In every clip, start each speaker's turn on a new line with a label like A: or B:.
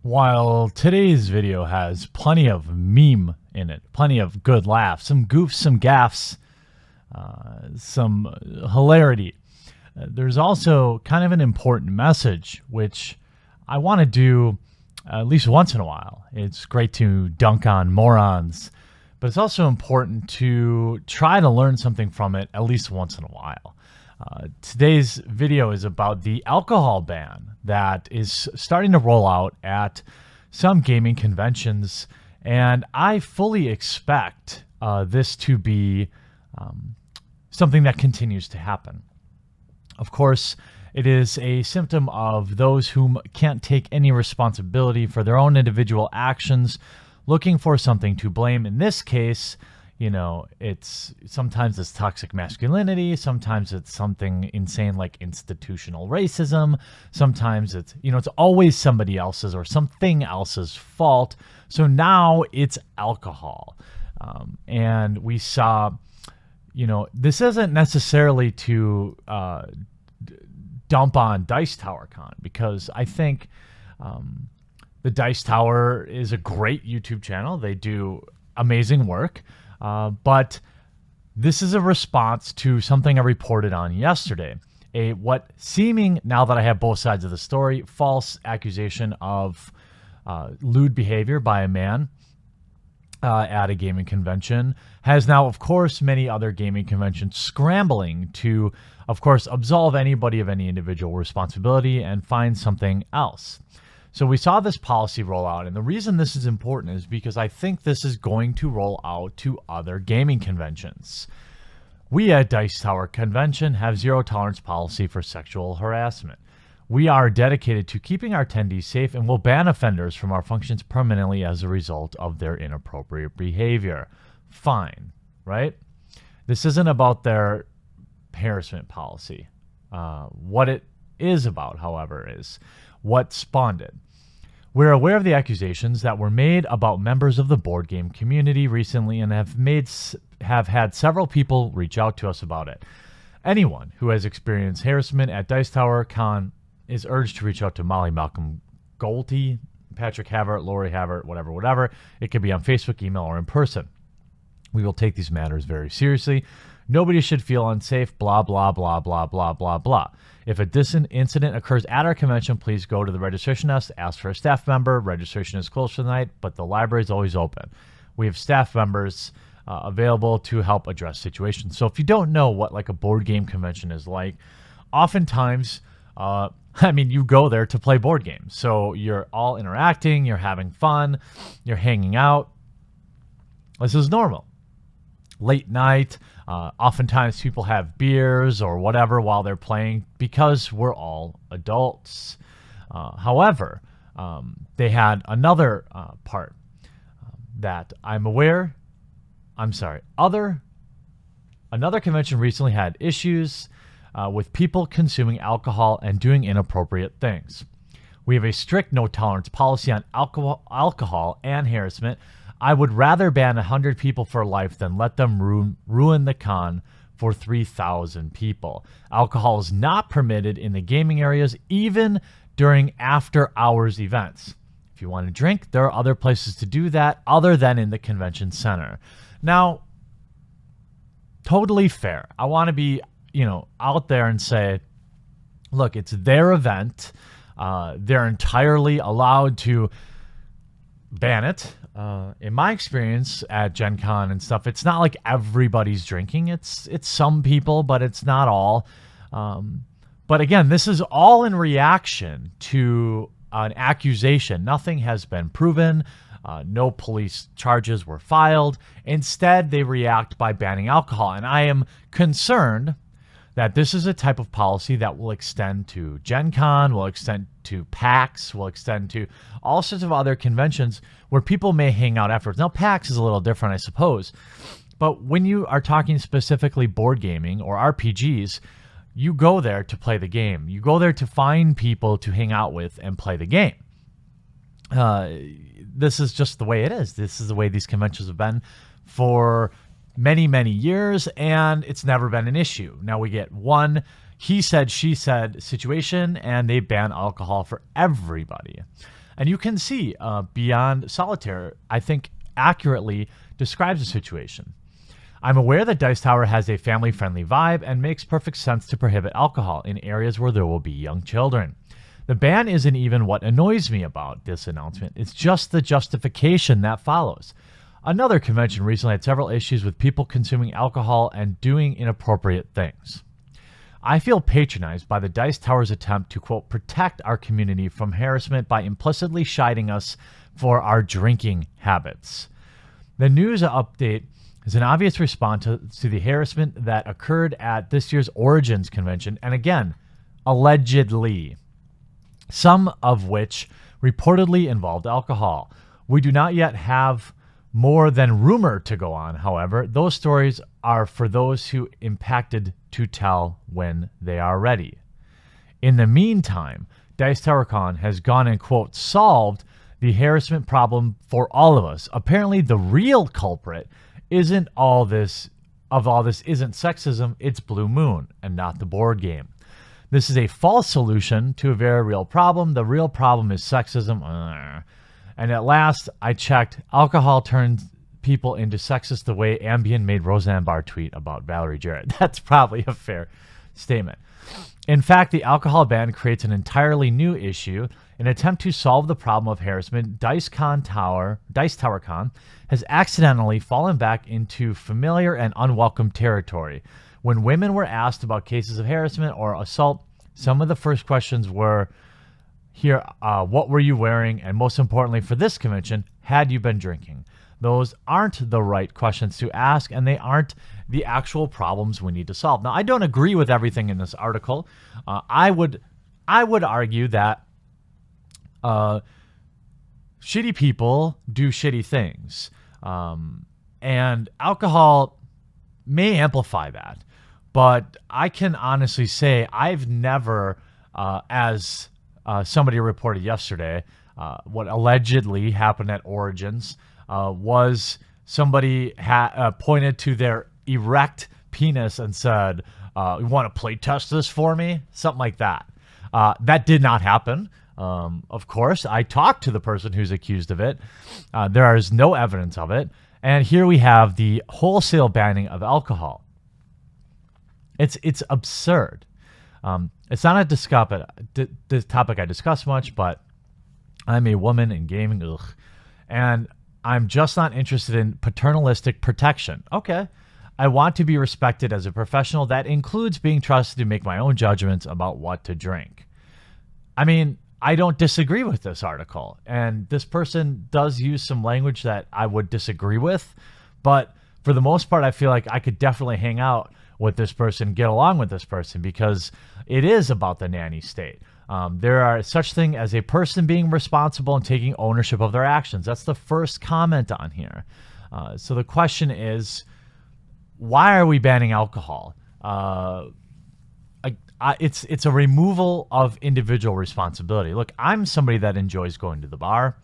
A: While today's video has plenty of meme in it, plenty of good laughs, some goofs, some gaffs, some hilarity, there's also kind of an important message, which I want to do at least once in a while. It's great to dunk on morons, but it's also important to try to learn something from it at least once in a while. Today's video is about the alcohol ban that is starting to roll out at some gaming conventions, and I fully expect this to be something that continues to happen. Of course, it is a symptom of those who can't take any responsibility for their own individual actions, looking for something to blame. In this case, sometimes it's toxic masculinity, sometimes it's something insane like institutional racism, sometimes it's always somebody else's or something else's fault. So now it's alcohol. And we saw, this isn't necessarily to dump on Dice Tower Con, because I think the Dice Tower is a great YouTube channel. They do amazing work. But this is a response to something I reported on yesterday. What seeming, now that I have both sides of the story, false accusation of lewd behavior by a man at a gaming convention has now, of course, many other gaming conventions scrambling to, of course, absolve anybody of any individual responsibility and find something else. So we saw this policy roll out, and the reason this is important is because I think this is going to roll out to other gaming conventions. We at Dice Tower Convention have zero tolerance policy for sexual harassment. We are dedicated to keeping our attendees safe and will ban offenders from our functions permanently as a result of their inappropriate behavior. Fine, right? This isn't about their harassment policy. What it is about, however, is what spawned it. We're aware of the accusations that were made about members of the board game community recently and have had several people reach out to us about it. Anyone who has experienced harassment at Dice Tower Con is urged to reach out to Molly Malcolm Golty, Patrick Havert, Lori Havert, whatever. It could be on Facebook, email, or in person. We will take these matters very seriously. Nobody should feel unsafe, blah, blah, blah, blah, blah, blah, blah. If a distant incident occurs at our convention, please go to the registration desk, ask for a staff member. Registration is closed for the night, but the library is always open. We have staff members available to help address situations. So if you don't know what like a board game convention is like, oftentimes, you go there to play board games. So you're all interacting, you're having fun, you're hanging out. This is normal. Late night, oftentimes people have beers or whatever while they're playing because we're all adults. However, they had another part that I'm aware. Another convention recently had issues with people consuming alcohol and doing inappropriate things. We have a strict no tolerance policy on alcohol and harassment. I would rather ban 100 people for life than let them ruin the con for 3,000 people. Alcohol is not permitted in the gaming areas, even during after-hours events. If you want to drink, there are other places to do that other than in the convention center. Now, totally fair. I want to be, out there and say, look, it's their event. They're entirely allowed to ban it. In my experience at Gen Con and stuff, it's not like everybody's drinking. It's some people, but it's not all. But again, this is all in reaction to an accusation. Nothing has been proven. No police charges were filed. Instead, they react by banning alcohol. And I am concerned that this is a type of policy that will extend to Gen Con, will extend to PAX, will extend to all sorts of other conventions where people may hang out afterwards. Now, PAX is a little different, I suppose. But when you are talking specifically board gaming or RPGs, you go there to play the game. You go there to find people to hang out with and play the game. This is just the way it is. This is the way these conventions have been for many, many years, and it's never been an issue. Now we get one he said, she said situation, and they ban alcohol for everybody. And you can see Beyond Solitaire, I think, accurately describes the situation. I'm aware that Dice Tower has a family-friendly vibe and makes perfect sense to prohibit alcohol in areas where there will be young children. The ban isn't even what annoys me about this announcement. It's just the justification that follows. Another convention recently had several issues with people consuming alcohol and doing inappropriate things. I feel patronized by the Dice Tower's attempt to, quote, protect our community from harassment by implicitly chiding us for our drinking habits. The news update is an obvious response to the harassment that occurred at this year's Origins convention, and again, allegedly, some of which reportedly involved alcohol. We do not yet have more than rumor to go on, however. Those stories are for those who impacted to tell when they are ready. In the meantime, Dice Tower Con has gone and, quote, solved the harassment problem for all of us. Apparently, the real culprit isn't all this isn't sexism, it's Blue Moon and not the board game. This is a false solution to a very real problem. The real problem is sexism. And at last, I checked, alcohol turns people into sexist the way Ambien made Roseanne Barr tweet about Valerie Jarrett. That's probably a fair statement. In fact, the alcohol ban creates an entirely new issue. In an attempt to solve the problem of harassment, Dice Tower Con has accidentally fallen back into familiar and unwelcome territory. When women were asked about cases of harassment or assault, some of the first questions were, what were you wearing? And most importantly for this convention, had you been drinking? Those aren't the right questions to ask, and they aren't the actual problems we need to solve. Now, I don't agree with everything in this article. I would argue that shitty people do shitty things, and alcohol may amplify that. But I can honestly say I've never, as somebody reported yesterday, what allegedly happened at Origins was somebody pointed to their erect penis and said, you want to play test this for me? Something like that. That did not happen. Of course, I talked to the person who's accused of it. There is no evidence of it. And here we have the wholesale banning of alcohol. It's absurd. It's not the topic I discuss much, but I'm a woman in gaming, and I'm just not interested in paternalistic protection. Okay. I want to be respected as a professional. That includes being trusted to make my own judgments about what to drink. I mean, I don't disagree with this article, and this person does use some language that I would disagree with, but for the most part, I feel like I could definitely hang out with this person, get along with this person, because it is about the nanny state. There are such thing as a person being responsible and taking ownership of their actions. That's the first comment on here. So the question is, why are we banning alcohol? It's a removal of individual responsibility. Look, I'm somebody that enjoys going to the bar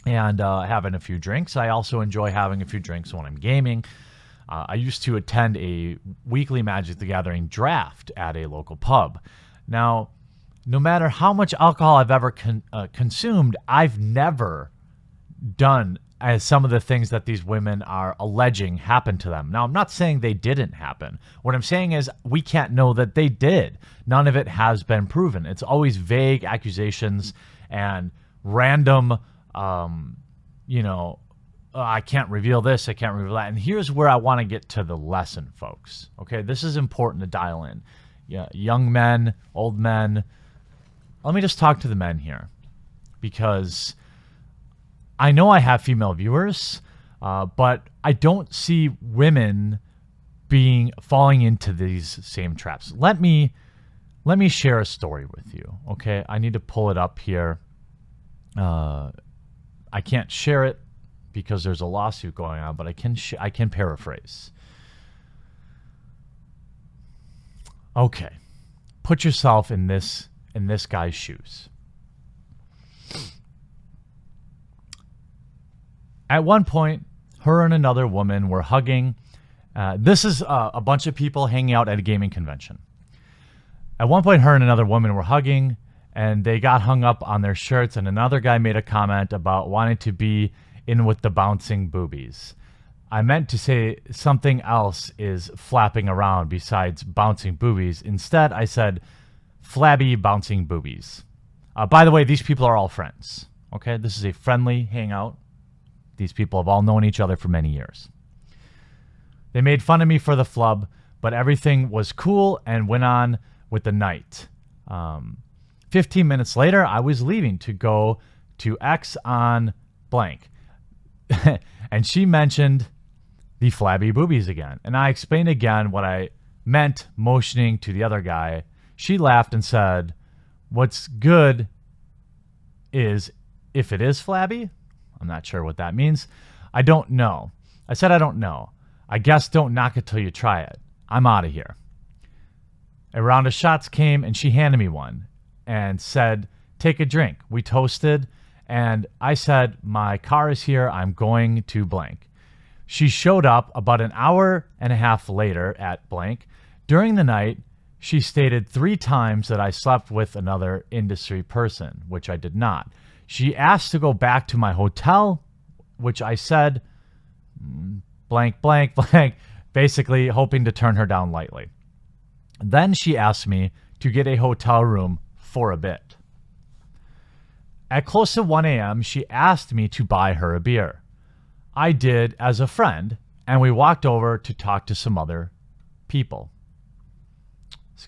A: and having a few drinks. I also enjoy having a few drinks when I'm gaming. I used to attend a weekly Magic the Gathering draft at a local pub. Now, no matter how much alcohol I've ever consumed, I've never done as some of the things that these women are alleging happened to them. Now, I'm not saying they didn't happen. What I'm saying is we can't know that they did. None of it has been proven. It's always vague accusations and random, I can't reveal this, I can't reveal that. And here's where I want to get to the lesson, folks. Okay, this is important to dial in. Yeah, young men, old men. Let me just talk to the men here, because I know I have female viewers, but I don't see women falling into these same traps. Let me share a story with you. Okay, I need to pull it up here. I can't share it because there's a lawsuit going on, but I can paraphrase. Okay, put yourself in this guy's shoes. At one point, her and another woman were hugging. This is a bunch of people hanging out at a gaming convention. At one point, her and another woman were hugging, and they got hung up on their shirts, and another guy made a comment about wanting to be in with the bouncing boobies. I meant to say something else is flapping around besides bouncing boobies. Instead, I said flabby bouncing boobies. By the way, these people are all friends. Okay, this is a friendly hangout. These people have all known each other for many years. They made fun of me for the flub, but everything was cool and went on with the night. 15 minutes later, I was leaving to go to X on blank. And she mentioned the flabby boobies again. And I explained again what I meant, motioning to the other guy. She laughed and said, "What's good is if it is flabby." I'm not sure what that means. "I don't know." I said, "I don't know. I guess don't knock it till you try it. I'm out of here." A round of shots came and she handed me one and said, "Take a drink." We toasted and I said, "My car is here. I'm going to blank." She showed up about an hour and a half later at blank. During the night, she stated 3 times that I slept with another industry person, which I did not. She asked to go back to my hotel, which I said, blank, blank, blank, basically hoping to turn her down lightly. Then she asked me to get a hotel room for a bit. At close to 1 a.m., she asked me to buy her a beer. I did as a friend, and we walked over to talk to some other people.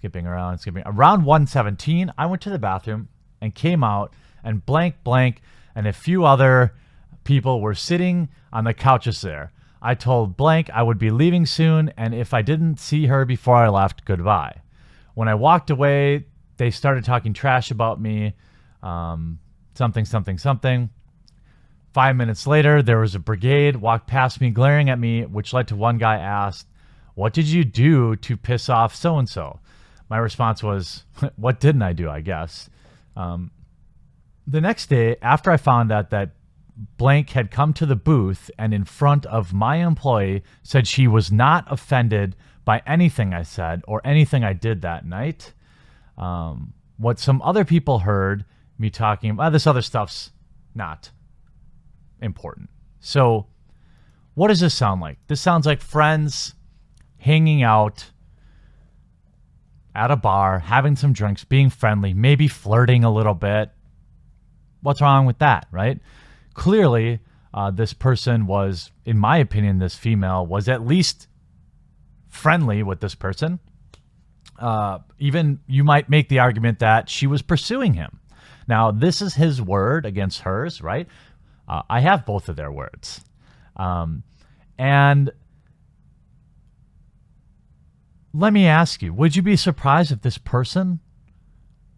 A: Around 1:17, I went to the bathroom and came out, and blank, blank, and a few other people were sitting on the couches there. I told blank I would be leaving soon, and if I didn't see her before I left, goodbye. When I walked away, they started talking trash about me, something, something, something. 5 minutes later, there was a brigade walked past me, glaring at me, which led to one guy asked, "What did you do to piss off so-and-so?" My response was, "What didn't I do, I guess?" The next day, after I found out that blank had come to the booth and in front of my employee said she was not offended by anything I said or anything I did that night, what some other people heard me talking about, this other stuff's not important. So what does this sound like? This sounds like friends hanging out at a bar, having some drinks, being friendly, maybe flirting a little bit. What's wrong with that, right? Clearly, this person was, in my opinion, this female was at least friendly with this person. Even you might make the argument that she was pursuing him. Now, this is his word against hers, right? I have both of their words. And let me ask you, would you be surprised if this person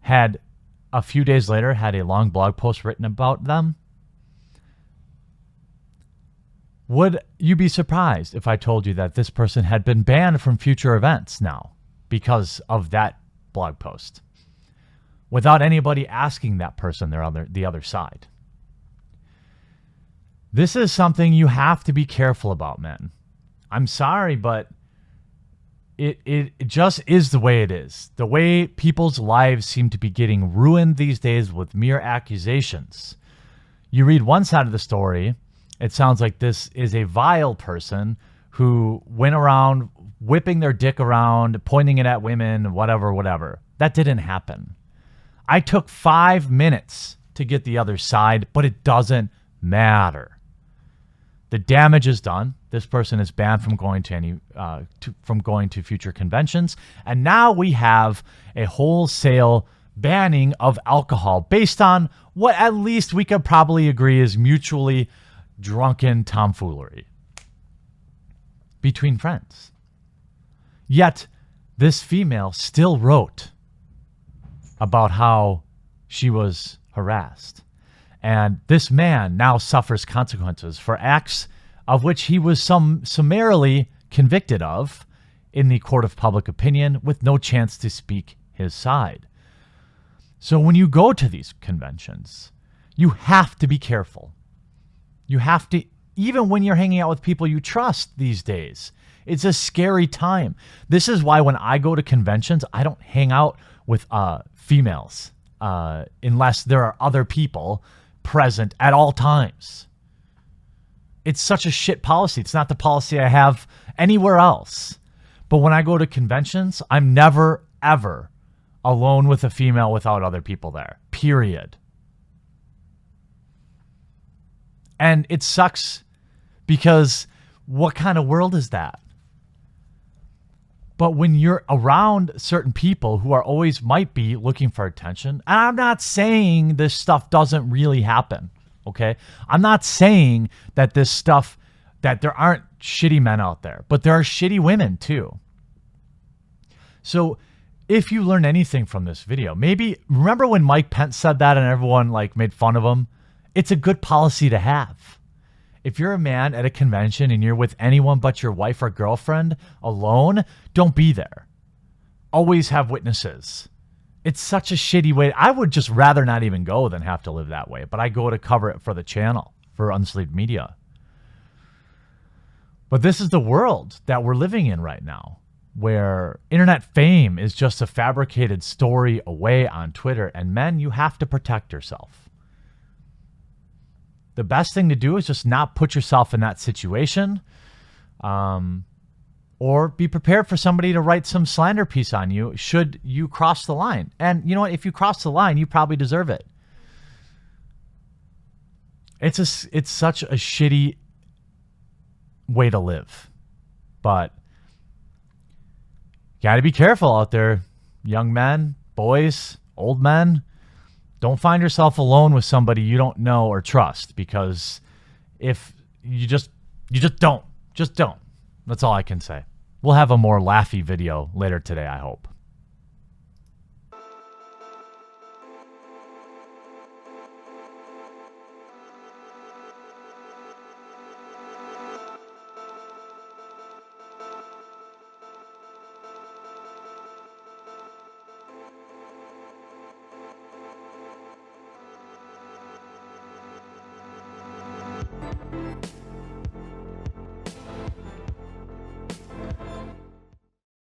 A: had, a few days later, had a long blog post written about them? Would you be surprised if I told you that this person had been banned from future events now because of that blog post, without anybody asking that person the other side? This is something you have to be careful about, men. I'm sorry, but it just is the way it is. The way people's lives seem to be getting ruined these days with mere accusations. You read one side of the story, it sounds like this is a vile person who went around whipping their dick around, pointing it at women, whatever. That didn't happen. I took 5 minutes to get the other side, but it doesn't matter. The damage is done. This person is banned from going to future conventions, and now we have a wholesale banning of alcohol based on what at least we could probably agree is mutually drunken tomfoolery between friends. Yet this female still wrote about how she was harassed. And this man now suffers consequences for acts of which he was summarily convicted of in the court of public opinion with no chance to speak his side. So when you go to these conventions, you have to be careful. You have to, even when you're hanging out with people you trust these days, it's a scary time. This is why when I go to conventions, I don't hang out with females. unless there are other people present at all times. It's such a shit policy. It's not the policy I have anywhere else. But when I go to conventions, I'm never, ever alone with a female without other people there. Period. And it sucks because what kind of world is that? But when you're around certain people who are always might be looking for attention, and I'm not saying this stuff doesn't really happen, okay? I'm not saying that this stuff, that there aren't shitty men out there, but there are shitty women too. So if you learn anything from this video, maybe remember when Mike Pence said that and everyone like made fun of him? It's a good policy to have. If you're a man at a convention and you're with anyone but your wife or girlfriend alone, don't be there. Always have witnesses. It's such a shitty way. I would just rather not even go than have to live that way. But I go to cover it for the channel, for Unsleeved Media. But this is the world that we're living in right now, where internet fame is just a fabricated story away on Twitter. And men, you have to protect yourself. The best thing to do is just not put yourself in that situation, or be prepared for somebody to write some slander piece on you should you cross the line. And you know what? If you cross the line, you probably deserve it. It's such a shitty way to live. But got to be careful out there, young men, boys, old men. Don't find yourself alone with somebody you don't know or trust, because if you just don't. That's all I can say. We'll have a more laughy video later today, I hope.